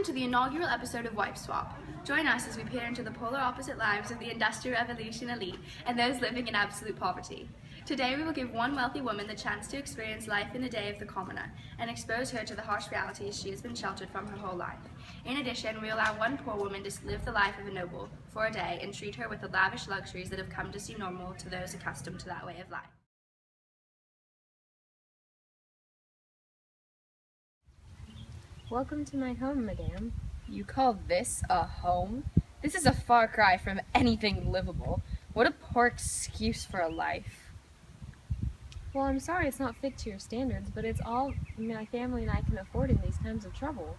to the inaugural episode of Wife Swap. Join us as we peer into the polar opposite lives of the Industrial Revolution elite and those living in absolute poverty. Today we will give one wealthy woman the chance to experience life in a day of the commoner and expose her to the harsh realities she has been sheltered from her whole life. In addition, we allow one poor woman to live the life of a noble for a day and treat her with the lavish luxuries that have come to seem normal to those accustomed to that way of life. Welcome to my home, madame. You call this a home? This is a far cry from anything livable. What a poor excuse for a life. Well, I'm sorry it's not fit to your standards, but it's all my family and I can afford in these times of trouble.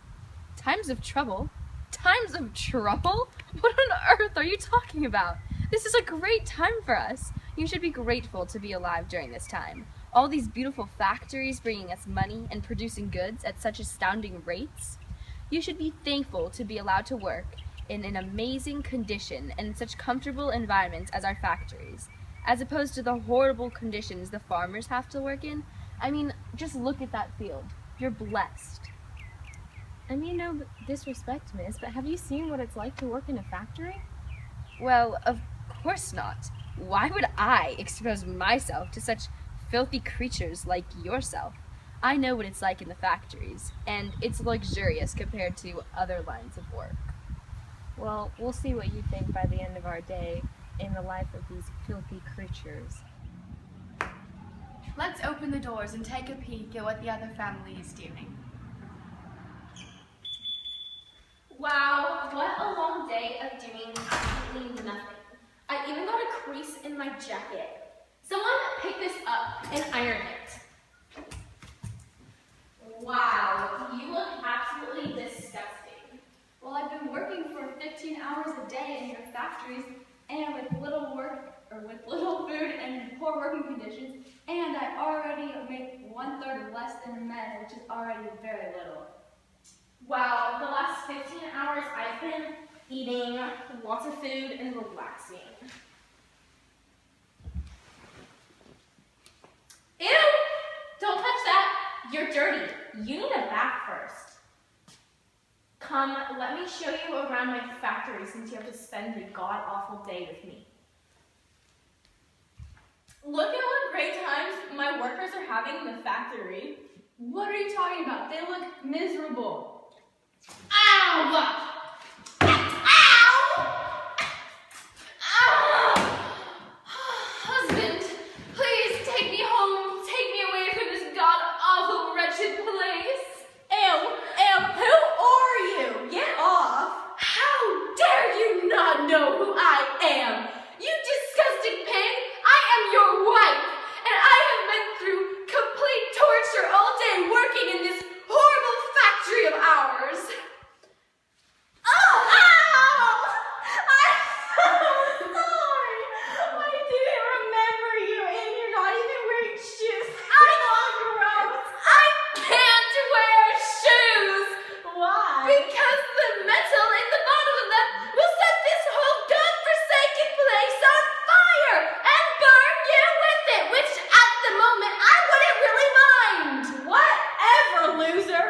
Times of trouble? Times of trouble? What on earth are you talking about? This is a great time for us. You should be grateful to be alive during this time. All these beautiful factories bringing us money and producing goods at such astounding rates. You should be thankful to be allowed to work in an amazing condition and in such comfortable environments as our factories, as opposed to the horrible conditions the farmers have to work in. I mean, just look at that field. You're blessed. I mean, no disrespect, miss, but have you seen what it's like to work in a factory? Well, of course not. Why would I expose myself to such filthy creatures like yourself? I know what it's like in the factories, and it's luxurious compared to other lines of work. Well, we'll see what you think by the end of our day in the life of these filthy creatures. Let's open the doors and take a peek at what the other family is doing. Wow, what a long day of doing absolutely nothing. I even got a crease in my jacket. Someone pick this up and iron it. Wow, you look absolutely disgusting. Well, I've been working for 15 hours a day in your factories and with little work, or with little food and poor working conditions, and I already make 1/3 less than men, which is already very little. Wow, the last 15 hours I've been eating lots of food and relaxing. Ew! Don't touch that! You're dirty. You need a bath first. Come, let me show you around my factory since you have to spend a god-awful day with me. Look at what great times my workers are having in the factory. What are you talking about? They look miserable. Ow! Husband, please take me home. Take me away from this god-awful, wretched place. Ew, who are you? Get off. How dare you not know who I am? You disgusting pig. I am your wife, and I have been through complete torture all day working in this horrible factory of ours. Oh! Ow! I'm so sorry. I didn't remember you, and you're not even wearing shoes. I can't wear shoes. Why? Because the metal in the bottom of them will set this whole godforsaken place on fire and burn you with it, which at the moment I wouldn't really mind. Whatever, loser.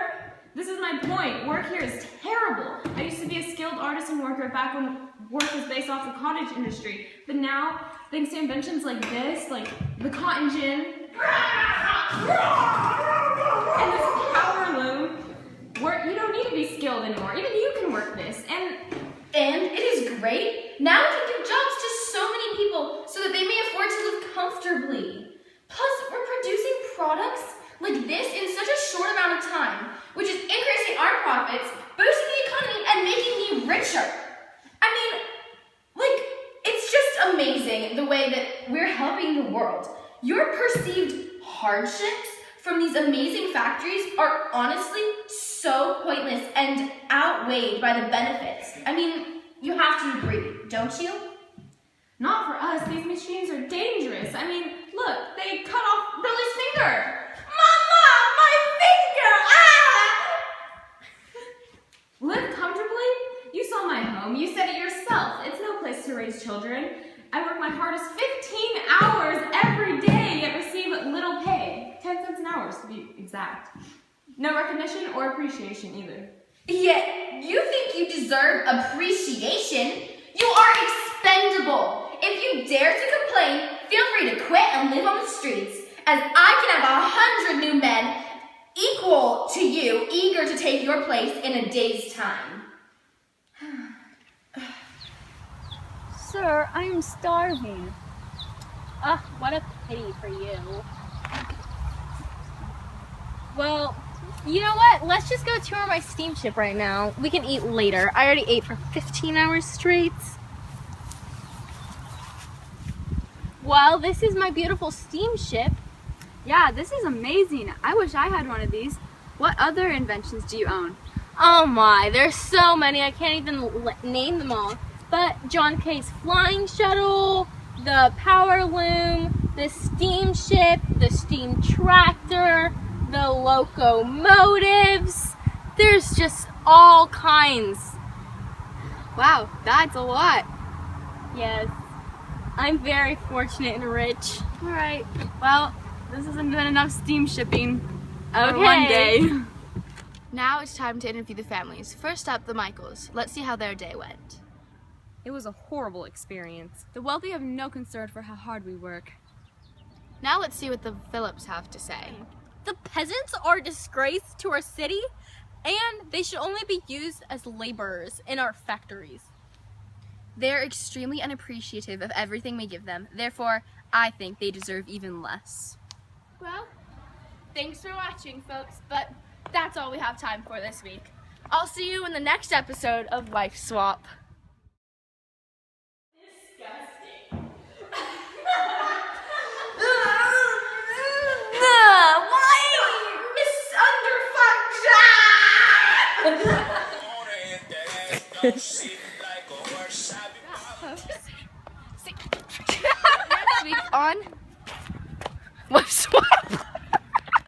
This is my point. Work here is terrible. I used to be a skilled artisan worker back when work was based off the cottage industry. But now, thanks to inventions like this, like the cotton gin, and this power loom, you don't need to be skilled anymore. Even you can work this. And it is great. Now we can give jobs to so many people so that they may afford to live comfortably. Plus, we're producing products like this in such a short amount of time, which is increasing our profits, boosting the economy, and making me richer. I mean, it's just amazing the way that we're helping the world. Your perceived hardships from these amazing factories are honestly so pointless and outweighed by the benefits. I mean, you have to agree, don't you? not for us. These machines are dangerous. I mean, look, they cut off Lily's finger. Mama, my finger! Ah! Live comfortably? You saw my home. You said it yourself. It's no place to raise children. I work my hardest 15 hours every day, yet receive little pay. 10 cents an hour, to be exact. No recognition or appreciation either. Yet you think you deserve appreciation? You are expendable. If you dare to complain, feel free to quit and live on the streets, as I can have 100 new men equal to you, eager to take your place in a day's time. Sir, I am starving. Ah, what a pity for you. Well, you know what? Let's just go tour my steamship right now. We can eat later. I already ate for 15 hours straight. Well, this is my beautiful steamship. Yeah, this is amazing. I wish I had one of these. What other inventions do you own? Oh my, there's so many. I can't even name them all. But John K's flying shuttle, the power loom, the steamship, the steam tractor, the locomotives. There's just all kinds. Wow, that's a lot. Yes, I'm very fortunate and rich. All right, well, this isn't good enough steam shipping for Okay. one day. Now it's time to interview the families. First up, the Michaels. Let's see how their day went. It was a horrible experience. The wealthy have no concern for how hard we work. Now let's see what the Phillips have to say. The peasants are a disgrace to our city, and they should only be used as laborers in our factories. They're extremely unappreciative of everything we give them. Therefore, I think they deserve even less. Well, thanks for watching, folks, but that's all we have time for this week. I'll see you in the next episode of Wife Swap. Next week on Wife Swap.